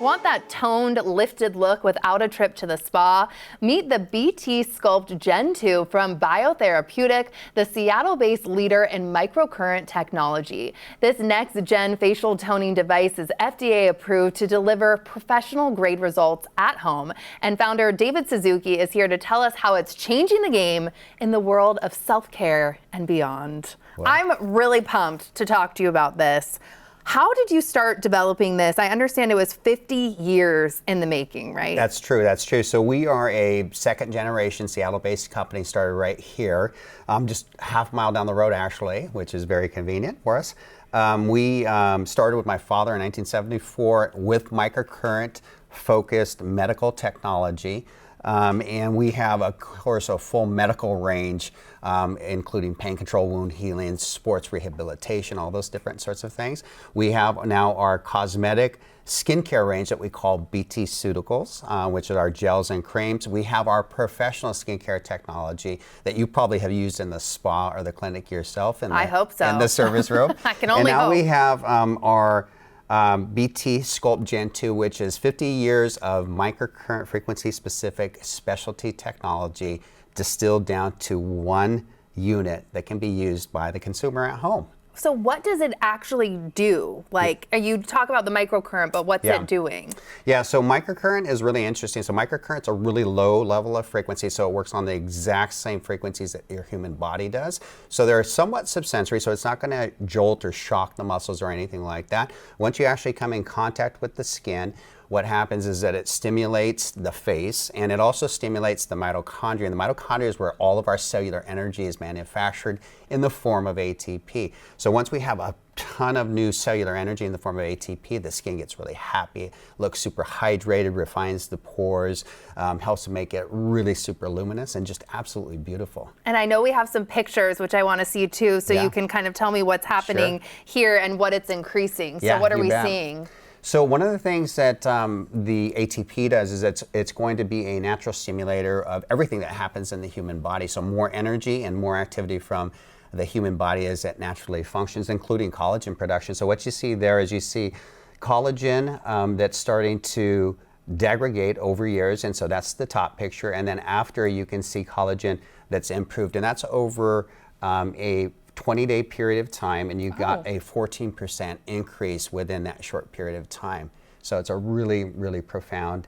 Want that toned, lifted look without a trip to the spa? Meet the BT Sculpt Gen 2 from Biotherapeutic, the Seattle-based leader in microcurrent technology. This next-gen facial toning device is FDA approved to deliver professional-grade results at home. And founder David Suzuki is here to tell us how it's changing the game in the world of self-care and beyond. Wow. I'm really pumped to talk to you about this. How did you start developing this? I understand it was 50 years in the making, right? That's true, that's true. So we are a second generation Seattle-based company, started right here, just half a mile down the road actually, which is very convenient for us. We started with my father in 1974 with microcurrent focused medical technology. And we have, of course, a full medical range, including pain control, wound healing, sports rehabilitation, all those different sorts of things. We have now our cosmetic skincare range that we call BT Ceuticals, which are our gels and creams. We have our professional skincare technology that you probably have used in the spa or the clinic yourself. I hope so. In the service room. I can only hope. And now we have our BT Sculpt Gen 2, which is 50 years of microcurrent frequency specific specialty technology distilled down to one unit that can be used by the consumer at home. So what does it actually do? Like, you talk about the microcurrent, but what's it doing? Yeah, so microcurrent is really interesting. So microcurrent's a really low level of frequency, so it works on the exact same frequencies that your human body does. So they're somewhat subsensory, so it's not gonna jolt or shock the muscles or anything like that. Once you actually come in contact with the skin, what happens is that it stimulates the face and it also stimulates the mitochondria. And the mitochondria is where all of our cellular energy is manufactured in the form of ATP. So once we have a ton of new cellular energy in the form of ATP, the skin gets really happy, looks super hydrated, refines the pores, helps to make it really super luminous and just absolutely beautiful. And I know we have some pictures, which I want to see too, so you can kind of tell me what's happening here and what it's increasing. So what are we seeing? So one of the things that the ATP does is it's going to be a natural stimulator of everything that happens in the human body. So more energy and more activity from the human body as it naturally functions, including collagen production. So what you see there is you see collagen that's starting to degrade over years, and so that's the top picture. And then after, you can see collagen that's improved, and that's over a 20-day period of time, and you got a 14% increase within that short period of time. So it's a really, really profound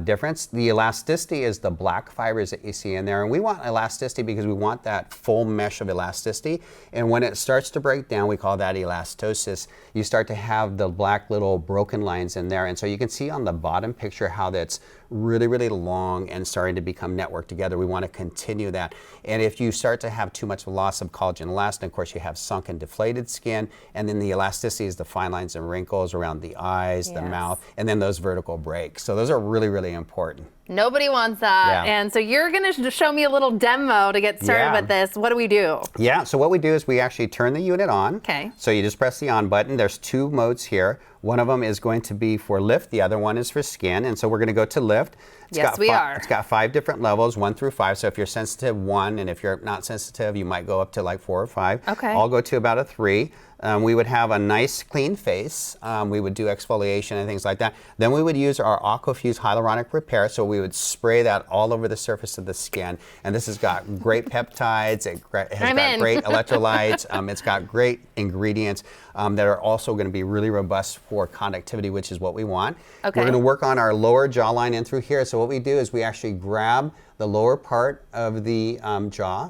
difference. The elasticity is the black fibers that you see in there, and we want elasticity because we want that full mesh of elasticity. And when it starts to break down, we call that elastosis. You start to have the black little broken lines in there, and so you can see on the bottom picture how that's really, really long and starting to become networked together. We want to continue that. And if you start to have too much loss of collagen and elastin, of course you have sunken, deflated skin, and then the elasticity is the fine lines and wrinkles around the eyes, the mouth, and then those vertical breaks. So those are really, really important. Nobody wants that. And so you're going to show me a little demo to get started with this. What do we do? Yeah, so what we do is we actually turn the unit on. Okay. So you just press the on button. There's two modes here. One of them is going to be for lift. The other one is for skin. And so we're going to go to lift. It's got 5 different levels, 1 through 5. So if you're sensitive, 1, and if you're not sensitive, you might go up to like 4 or 5. Okay. I'll go to about a 3. We would have a nice clean face. We would do exfoliation and things like that. Then we would use our Aquafuse Hyaluronic Repair. So we would spray that all over the surface of the skin. And this has got great peptides. It has got great electrolytes. It's got great ingredients that are also going to be really robust for conductivity, which is what we want. Okay. We're going to work on our lower jawline in through here. So what we do is we actually grab the lower part of the jaw,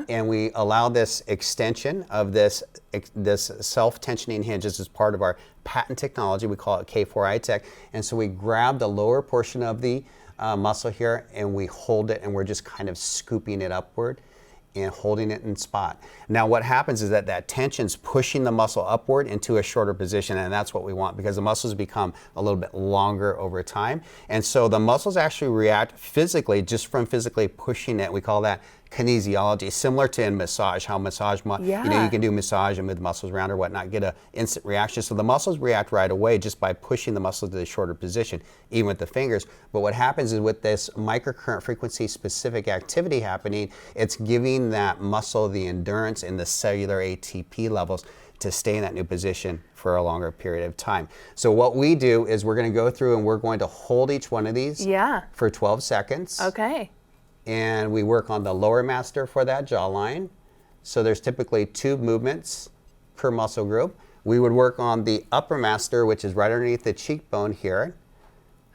and we allow this extension of this self-tensioning hinge. This is part of our patent technology. We call it K4iTech. And so we grab the lower portion of the muscle here, and we hold it, and we're just kind of scooping it upward and holding it in spot. Now what happens is that that tension's pushing the muscle upward into a shorter position, and that's what we want because the muscles become a little bit longer over time. And so the muscles actually react physically just from physically pushing it. We call that kinesiology, similar to in massage, how massage, you know, you can do massage and move the muscles around or whatnot, get an instant reaction. So the muscles react right away just by pushing the muscle to the shorter position, even with the fingers. But what happens is with this microcurrent frequency specific activity happening, it's giving that muscle the endurance and the cellular ATP levels to stay in that new position for a longer period of time. So what we do is we're going to go through and we're going to hold each one of these for 12 seconds. Okay. And we work on the lower master for that jawline. So there's typically 2 movements per muscle group. We would work on the upper master, which is right underneath the cheekbone here.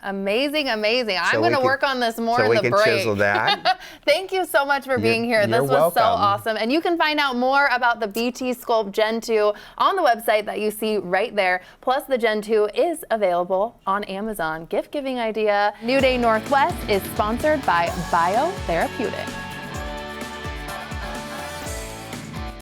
Amazing, amazing. I'm going to work on this more in the break. So we can chisel that. Thank you so much for being here. This was so awesome. And you can find out more about the BT Sculpt Gen 2 on the website that you see right there. Plus, the Gen 2 is available on Amazon. Gift giving idea. New Day Northwest is sponsored by Biotherapeutic.